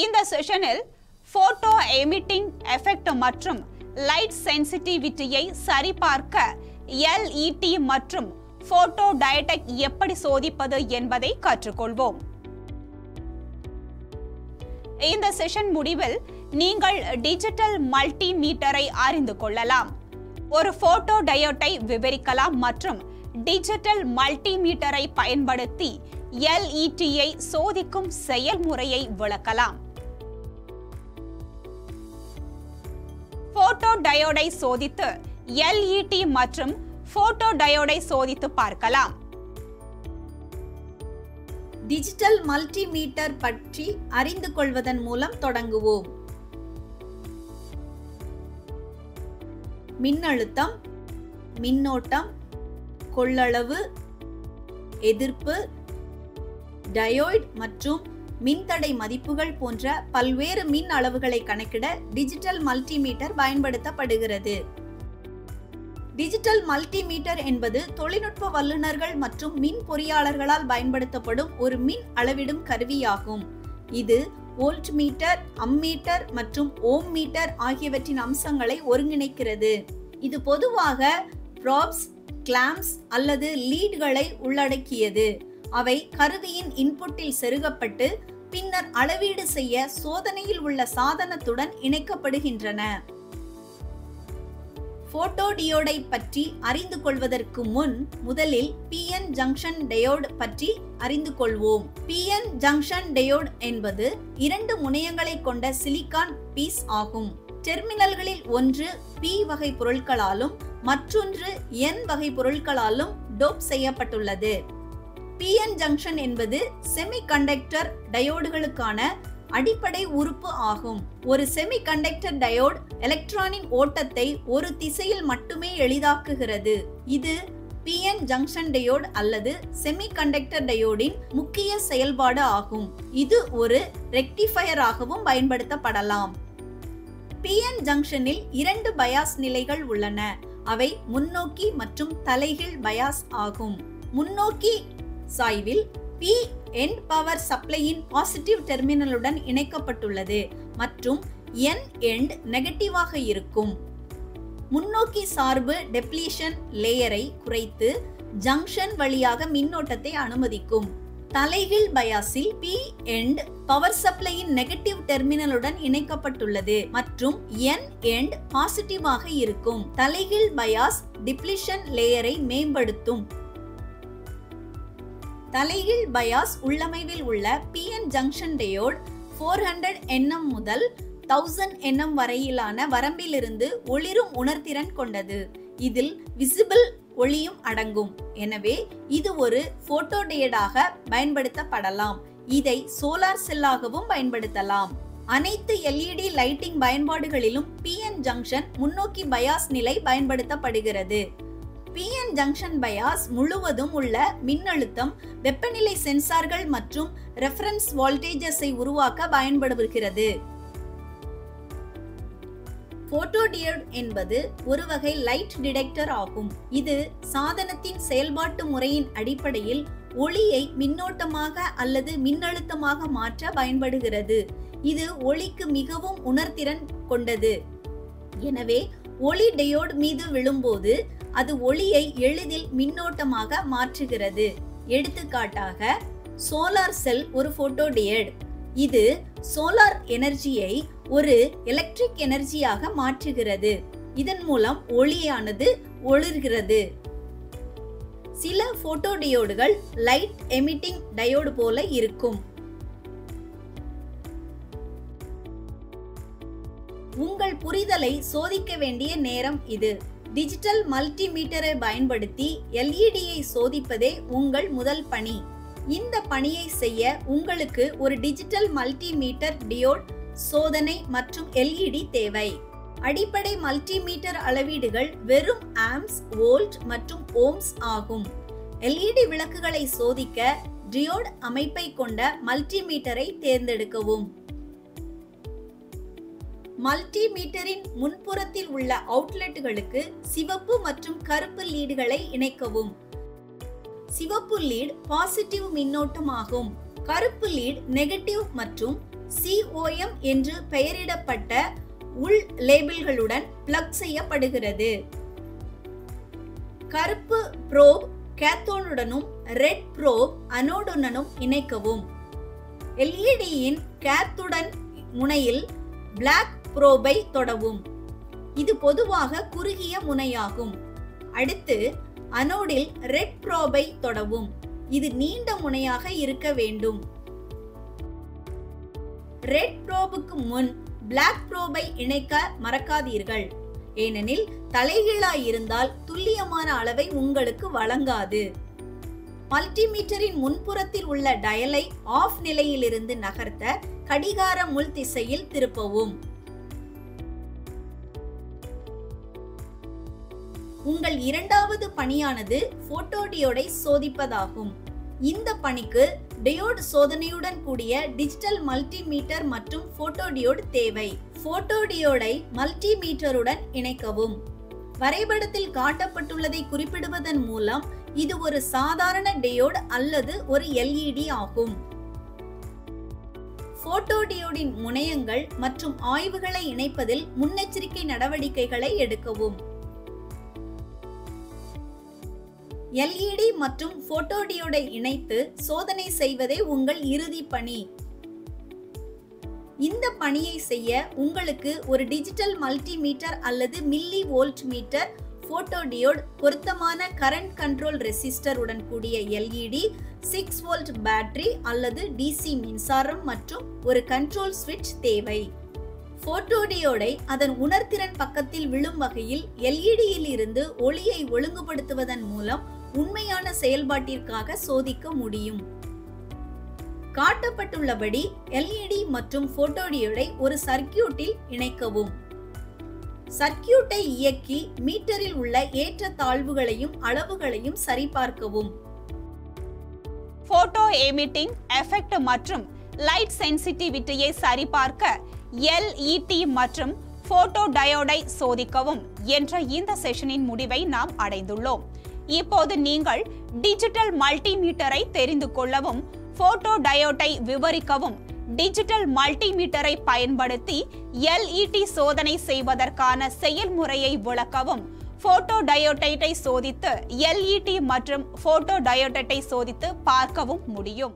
இந்த செஷனில் photo emitting effect மற்றும் லைட் சென்சிட்டிவிட்டியை சரிபார்க்க LED மற்றும் போட்டோ டயோடை எப்படி சோதிப்பது என்பதை கற்றுக்கொள்வோம். இந்த செஷன் முடிவில் நீங்கள் டிஜிட்டல் மல்டிமீட்டரை அறிந்து கொள்ளலாம், ஒரு போட்டோ டயோடை விவரிக்கலாம் மற்றும் டிஜிட்டல் மல்டிமீட்டரை பயன்படுத்தி LED-ஐ சோதிக்கும் செயல்முறையை விளக்கலாம். போட்டோ டயோடை சோதித்து LED மற்றும் போட்டோ டயோடை சோதித்து பார்க்கலாம். டிஜிட்டல் மல்டிமீட்டர் பற்றி அறிந்து கொள்வதன் மூலம் தொடங்குவோம். மின்னழுத்தம், மின்னோட்டம், கொள்ளளவு, எதிர்ப்பு, டயோட் மற்றும் மின்தடை மதிப்புகள் போன்ற பல்வேறு மின் அளவுகளை கணக்கிட டிஜிட்டல் மல்டிமீட்டர் பயன்படுத்தப்படுகிறது. டிஜிட்டல் மல்டிமீட்டர் என்பது தொழில்நுட்ப வல்லுநர்கள் மற்றும் மின் பொறியாளர்களால் பயன்படுத்தப்படும் ஒரு மின் அளவிடும் கருவியாகும். இது வோல்ட் மீட்டர், அம்மீட்டர் மற்றும் ஓம் மீட்டர் ஆகியவற்றின் அம்சங்களை ஒருங்கிணைக்கிறது. இது பொதுவாக ப்ராப்ஸ், கிளாம்ப்ஸ் அல்லது லீட்களை உள்ளடக்கியது. அவை கருவியின் இன்புட்டில் செருகப்பட்டு பின்னர் அளவீடு செய்ய சோதனையில் உள்ள சாதனத்துடன் இணைக்கப்படுகின்றன. போட்டோ டியோடை பற்றி அறிந்து கொள்வதற்கு முன் முதலில் PN ஜங்ஷன் டயோட் பற்றி அறிந்து கொள்வோம். PN ஜங்ஷன் டயோட் என்பது 2 முனையங்களை கொண்ட சிலிக்கான் பீஸ் ஆகும். டெர்மினல்களில் ஒன்று P வகை பொருட்களாலும் மற்றொன்று N வகை பொருட்களாலும் டோப் செய்யப்பட்டுள்ளது. PN ஜங்ஷன் என்பது செமிகண்டக்டர் டயோடுகளுக்கான அடிப்படை உறுப்பு ஆகும். ஒரு செமிகண்டக்டர் டயோட் எலக்ட்ரானின் ஓட்டத்தை ஒரு திசையில் மட்டுமே எளிதாக்குகிறது. இது PN ஜங்ஷன் டயோட் அல்லது செமிகண்டக்டர் டயோடின் முக்கிய செயல்பாடு ஆகும். இது ஒரு ரெக்டிஃபையர் ஆகவும் பயன்படுத்தப்படலாம். PN ஜங்ஷனில் 2 பயாஸ் நிலைகள் உள்ளன. அவை முன்னோக்கி மற்றும் தலைகீழ் பயாஸ் ஆகும். முன்னோக்கி சாய்வில் P எண்ட் பவர் சப்ளையின் பாசிட்டிவ் டெர்மினலுடன் இணைக்கப்பட்டுள்ளது மற்றும் N எண்ட் நெகட்டிவாக இருக்கும். முன்னோக்கி சார்பு டெப்ளீஷன் லேயரை குறைத்து ஜங்ஷன் வழியாக மின்னோட்டத்தை அனுமதிக்கும். தலைகீழ் பயாஸில் P எண்ட் பவர் சப்ளையின் நெகட்டிவ் டெர்மினலுடன் இணைக்கப்பட்டுள்ளது மற்றும் N எண்ட் பாசிட்டிவாக இருக்கும். தலைகீழ் பயாஸ் டிப்ளீஷன் லேயரை மேம்படுத்தும். தலைகீழ் பயாஸ் உள்ளமைவில் உள்ள PN ஜங்ஷன் டயோட் 400 nm முதல் 1000 nm வரையிலான வரம்பிலிருந்து ஒளிரும் உணர்திறன் கொண்டது. இதில் விசிபிள் ஒளியும் அடங்கும். எனவே இது ஒரு போட்டோ டயோடாக பயன்படுத்தப்படலாம். இதை சோலார் செல்லாகவும் பயன்படுத்தலாம். அனைத்து LED லைட்டிங் பயன்பாடுகளிலும் PN ஜங்ஷன் முன்னோக்கி பயாஸ் நிலை பயன்படுத்தப்படுகிறது. PN ஜங்ஷன் பயாஸ் முழுவதும் உள்ள மின்னழுத்தம், வெப்பநிலை சென்சார்கள் மற்றும் ரெஃபரன்ஸ் வோல்டேஜஸை உருவாக்க பயன்படுகிறது. போட்டோ டியோட் என்பது ஒரு வகை லைட் டிடெக்டர் ஆகும். இது சாதனத்தின் செயல்பாட்டு முறையின் அடிப்படையில் ஒளியை மின்னோட்டமாக அல்லது மின்னழுத்தமாக மாற்ற பயன்படுகிறது. இது ஒளிக்கு மிகவும் உணர்திறன் கொண்டது. எனவே ஒளி டயோட் மீது விழும்போது அது ஒளியை எளிதில் மின்னோட்டமாக மாற்றுகிறது. எடுத்துக்காட்டாக சோலார் செல் ஒரு போட்டோ டியோட். இது சோலார் எனர்ஜியை ஒரு எலக்ட்ரிக் எனர்ஜியாக மாற்றுகிறது. இதன் மூலம் ஒளியானது ஒளிர்கிறது. சில போட்டோ டியோடுகள் லைட் எமிட்டிங் டயோடு போல இருக்கும். உங்கள் புரிதலை சோதிக்க வேண்டிய நேரம் இது. டிஜிட்டல் மல்டிமீட்டரை பயன்படுத்தி LED-ஐ சோதிப்பதே உங்கள் முதல் பணி. இந்த பணியை செய்ய உங்களுக்கு ஒரு டிஜிட்டல் மல்டிமீட்டர் டியோட், சோதனை மற்றும் LED தேவை. அடிப்படை மல்டிமீட்டர் அளவீடுகள் வெறும் ஆம்ப்ஸ், வோல்ட் மற்றும் ஓம்ஸ் ஆகும். LED விளக்குகளை சோதிக்க டியோட் அமைப்பை கொண்ட மல்டிமீட்டரை தேர்ந்தெடுக்கவும். மல்டிமீட்டரின் முன்புறத்தில் உள்ள அவுட்லெட்டுகளுக்கு சிவப்பு மற்றும் கருப்பு லீடுகளை இணைக்கவும். சிவப்பு லீட் பாசிட்டிவ் மின்னோட்டம் ஆகும். கருப்பு லீட் நெகட்டிவ் மற்றும் COM என்று பெயரிடப்பட்ட உள் லேபிள்களுடன் பிளக் செய்யப்படுகிறது. கருப்பு ப்ரோப் கேத்தோனுடனும் ரெட் ப்ரோப் அனோடுடனும் இணைக்கவும். LED-யின் கேத்துடன் முனையில் பிளாக் ப்ரோபை தொடவும். இது பொதுவாக குறுகிய முனையாகும். அடுத்து அனோடில் ரெட் ப்ரோபை தொடவும். இது நீண்ட முனையாக இருக்க வேண்டும். ரெட் ப்ரோபுக்கு முன் பிளாக் ப்ரோபை இணைக்க மறக்காதீர்கள். ஏனெனில் தலைகீழாய் இருந்தால் துல்லியமான அளவை உங்களுக்கு வழங்காது. மல்டிமீட்டரின் முன்புறத்தில் உள்ள டயலை ஆஃப் நிலையிலிருந்து நகர்த்த கடிகார முள் திசையில் திருப்பவும். உங்கள் இரண்டாவது பணியானது போட்டோடியோடை சோதிப்பதாகும். இந்த பணிக்கு டயோட் சோதனையுடன் கூடிய டிஜிட்டல் மல்டிமீட்டர் மற்றும் போட்டோடியோட் தேவை. போட்டோடியோடை மல்டிமீட்டருடன் இணைக்கவும். வரைபடத்தில் காட்டப்பட்டுள்ளதை குறிப்பிடுவதன் மூலம் இது ஒரு சாதாரண டயோட் அல்லது ஒரு LED ஆகும். போட்டோடியோடின் முனையங்கள் மற்றும் ஆய்வுகளை இணைப்பதில் முன்னெச்சரிக்கை நடவடிக்கைகளை எடுக்கவும். LED மற்றும் போட்டோடியோடை இணைத்து சோதனை செய்வதே உங்கள் இறுதி பணி. இந்த பணியை செய்ய உங்களுக்கு ஒரு டிஜிட்டல் மல்டிமீட்டர் அல்லது மில்லி வோல்ட் மீட்டர், போட்டோடியோட், பொருத்தமான கரண்ட் கண்ட்ரோல் ரெசிஸ்டர் உடன் கூடிய LED, 6 வோல்ட் பேட்டரி அல்லது DC மின்சாரம் மற்றும் ஒரு கண்ட்ரோல் ஸ்விட்ச் தேவை. போட்டோடியோடை அதன் உணர்திறன் பக்கத்தில் விழும் வகையில் LED-யில் இருந்து ஒளியை ஒழுங்குபடுத்துவதன் மூலம் உண்மையான செயல்பாட்டிற்காக சோதிக்க முடியும். காட்டப்பட்டுள்ளபடி LED மற்றும் போட்டோடியோடை ஒரு சர்க்கியூட்டில் இணைக்கவும். சர்க்கியூட்டை இயக்கி மீட்டரில் உள்ள ஏற்ற தாழ்வுகளையும் அளவுகளையும் சரிபார்க்கவும். போட்டோ எமிட்டிங் எஃபெக்ட் மற்றும் லைட் சென்சிட்டிவிட்டியை சரிபார்க்க LET மற்றும் போட்டோ டயோடை சோதிக்கவும் என்ற இந்த செஷனின் முடிவை நாம் அடைந்துள்ளோம். இப்போது நீங்கள் டிஜிட்டல் மல்டிமீட்டரை தெரிந்து கொள்ளவும், போட்டோ டயோடை விவரிக்கவும், டிஜிட்டல் மல்டிமீட்டரை பயன்படுத்தி LET சோதனை செய்வதற்கான செயல்முறையை விளக்கவும், போட்டோ டயோடை சோதித்து LET மற்றும் போட்டோ டயோடை சோதித்து பார்க்கவும் முடியும்.